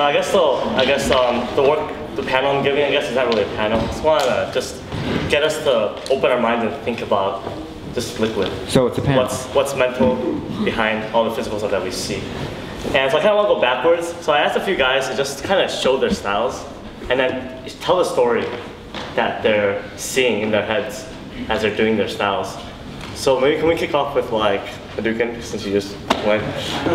No, I guess the panel I'm giving, I guess, is not really a panel. I just want to just get us to open our minds and think about this liquid. So it's a panel. What's mental behind all the physical stuff that we see. And so I kind of want to go backwards. So I asked a few guys to just kind of show their styles and then tell the story that they're seeing in their heads as they're doing their styles. So maybe can we kick off with like Hadouken, since you just went.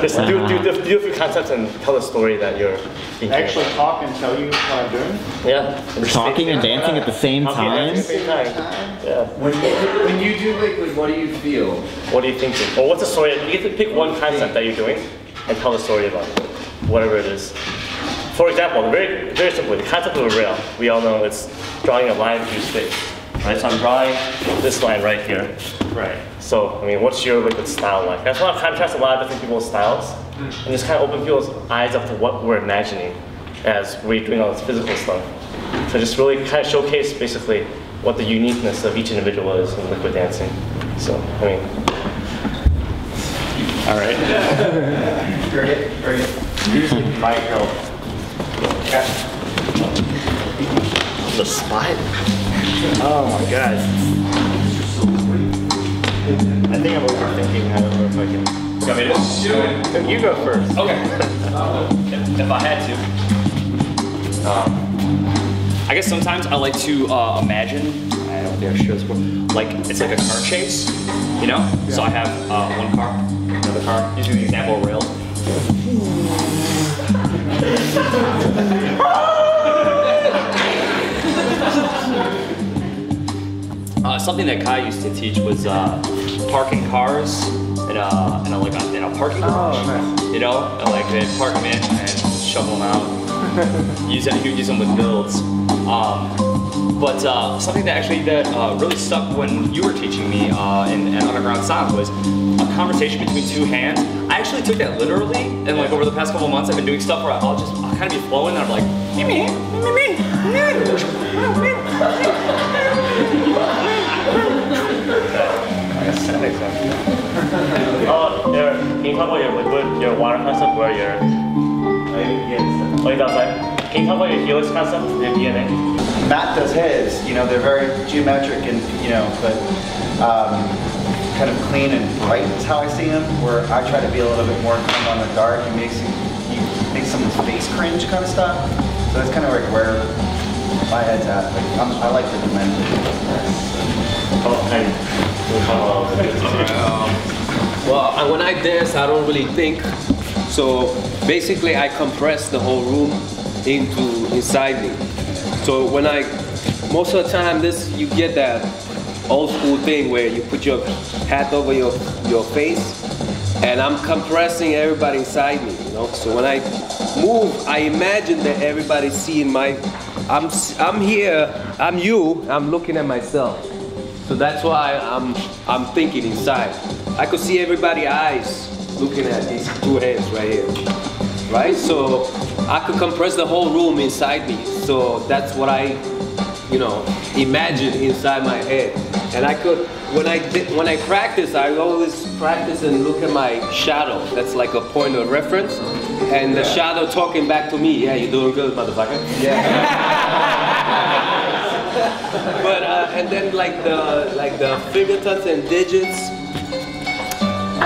Just do a few concepts and tell the story that you're thinking. Actually talk and tell you what I'm doing? Yeah. We're talking and dancing at the same time? Yeah. When you do liquid, what do you feel? What are you thinking? Or what's the story? You get to pick one concept that you're doing and tell the story about it, whatever it is. For example, very simply, the concept of a rail, we all know it's drawing a line through space. Right, so I'm drawing this line right here. Right. So, I mean, what's your liquid style like? I just want to contrast a lot of different people's styles and just kind of open people's eyes up to what we're imagining as we're doing all this physical stuff. So just really kind of showcase basically what the uniqueness of each individual is in liquid dancing. So, I mean. All right. Great. Usually might help. The spot? Oh my god. I think I'm overthinking. I don't know if I can. You want me to do it? You go first. Okay. If I had to. I guess sometimes I like to imagine, I don't think I should this before, like it's like a car chase, you know? Yeah. So I have one car, another car, using the example of rails. Something that Kai used to teach was parking cars in a parking garage. Oh, nice. You know, and like they'd park them in and shovel them out. Use them with builds. But something that really stuck when you were teaching me in underground sound was a conversation between two hands. I actually took that literally, and like over the past couple of months, I've been doing stuff where I'll kind of be flowing, and I'm like, Can you talk about your liquid, your water concept, where you're outside? Can you talk about your helix concept, your DNA? Matt does his, you know, they're very geometric and, you know, but kind of clean and bright is how I see him, where I try to be a little bit more kind of on the dark and make someone's face cringe kind of stuff. So that's kind of like where my head's at. Like, I like the dimension. Well, when I dance, I don't really think. So basically, I compress the whole room inside me. So most of the time, you get that old school thing where you put your hat over your face, and I'm compressing everybody inside me. You know. So when I move, I imagine that everybody's seeing I'm here. I'm you. I'm looking at myself. So that's why I'm thinking inside. I could see everybody's eyes looking at these two hands right here, right? So I could compress the whole room inside me. So that's what I, imagine inside my head. And I could, when I practice, I always practice and look at my shadow. That's like a point of reference. And the shadow talking back to me. Yeah, you're doing good, motherfucker. Yeah. But and then like the fingertips and digits.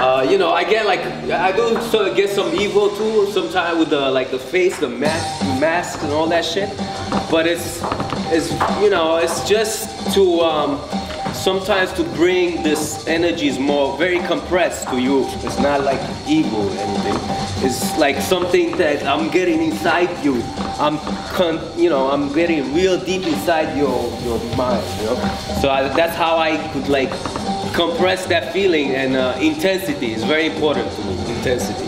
I do sort of get some evil too sometimes with the face, the mask and all that shit. But it's just to sometimes to bring this energy is very compressed to you. It's not like evil or anything. It's like something that I'm getting inside you. I'm getting real deep inside your mind. So that's how I could compress that feeling, and intensity is very important to me. Intensity.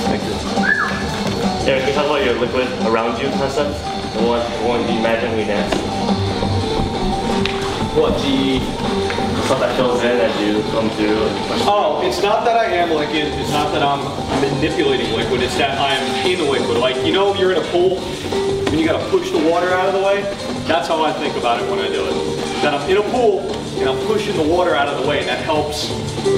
Thank you. Eric, can you talk about your liquid around you concept? What do you imagine we dance? What the stuff that fills in as you come through? Oh, it's not that I am liquid. It's not that I'm manipulating liquid. It's that I'm in the liquid. Like, you're in a pool and you gotta push the water out of the way. That's how I think about it when I do it. That I'm in a pool and I'm pushing the water out of the way, and that helps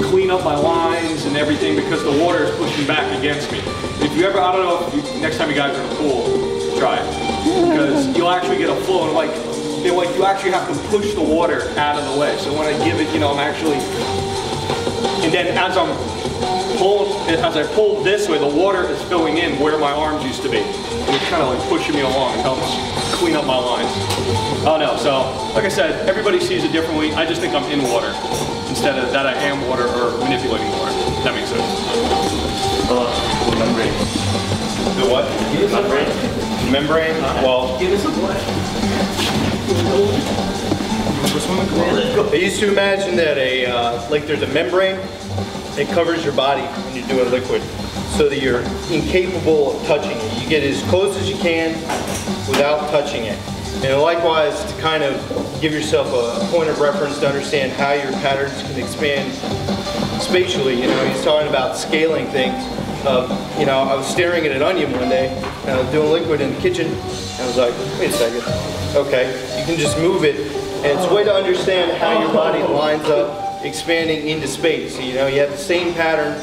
clean up my lines and everything because the water is pushing back against me. If you ever, I don't know, if you, next time you guys are in the pool, try it. Because you'll actually get a flow, and like you actually have to push the water out of the way. So when I give it, you know, I'm actually, and then as I pull this way, the water is filling in where my arms used to be. And it's kind of like pushing me along. It helps clean up my lines. Oh no, so like I said, everybody sees it differently. I just think I'm in water instead of that I am water or manipulating water. If that makes sense. Membrane. The what? Membrane. Membrane? Well, I used to imagine that like there's a membrane that covers your body when you're doing liquid, so that you're incapable of touching it. You get as close as you can without touching it. And likewise, to kind of give yourself a point of reference to understand how your patterns can expand spatially. You know, he's talking about scaling things. You know, I was staring at an onion one day, and I was doing liquid in the kitchen, and I was like, wait a second. Okay, you can just move it, and it's a way to understand how your body lines up expanding into space. You know, you have the same pattern,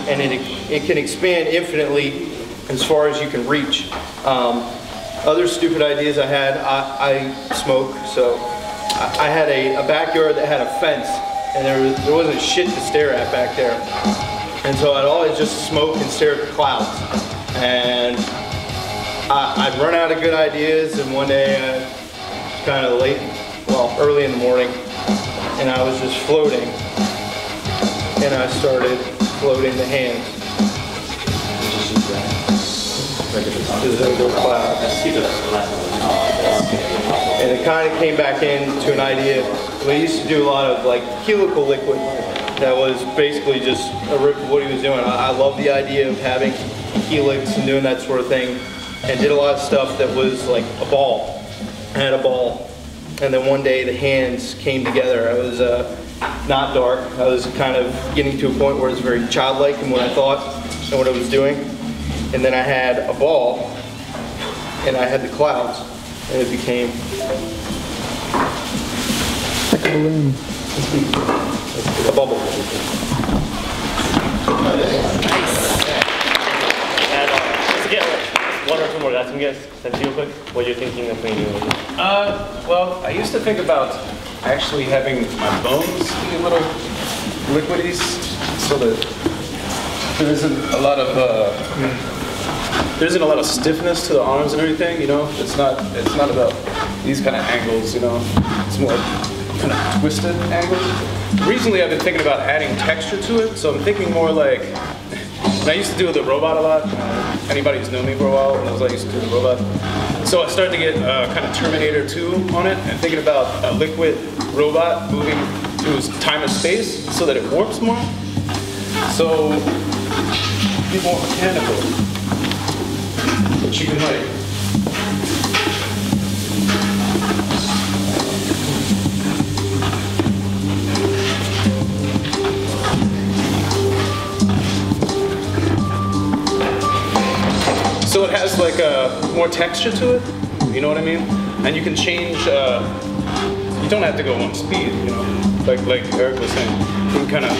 and it can expand infinitely as far as you can reach. Other stupid ideas I had, I smoke, so I had a backyard that had a fence, and there wasn't shit to stare at back there. And so I'd always just smoke and stare at the clouds. And I'd run out of good ideas, and one day, kind of late, well, early in the morning, and I was just floating, and I started floating the hands. Just into a cloud. And it kind of came back into an idea. We used to do a lot of like helical liquid that was basically just a rip of what he was doing. I love the idea of having helix and doing that sort of thing, and did a lot of stuff that was like a ball. I had a ball, and then one day the hands came together. I was not dark. I was kind of getting to a point where it was very childlike in what I thought and what I was doing. And then I had a ball, and I had the clouds, and it became like a balloon. a bubble. And let's get one or two more guys. Can you guys send real quick what you're thinking of when you do it? Well, I used to think about actually having my bones be little liquidies, so that there isn't a lot of stiffness to the arms and everything. You know, it's not about these kind of angles. You know, it's more kind of twisted angles. Recently, I've been thinking about adding texture to it, so I'm thinking more like. And I used to do the robot a lot. Anybody who's known me for a while knows I used to do the robot. So I started to get kind of Terminator 2 on it, and thinking about a liquid robot moving through time and space so that it warps more. So be more mechanical. But you can like. So it has like more texture to it, you know what I mean? And you can change, you don't have to go one speed, you know, like Eric was saying. You can kind of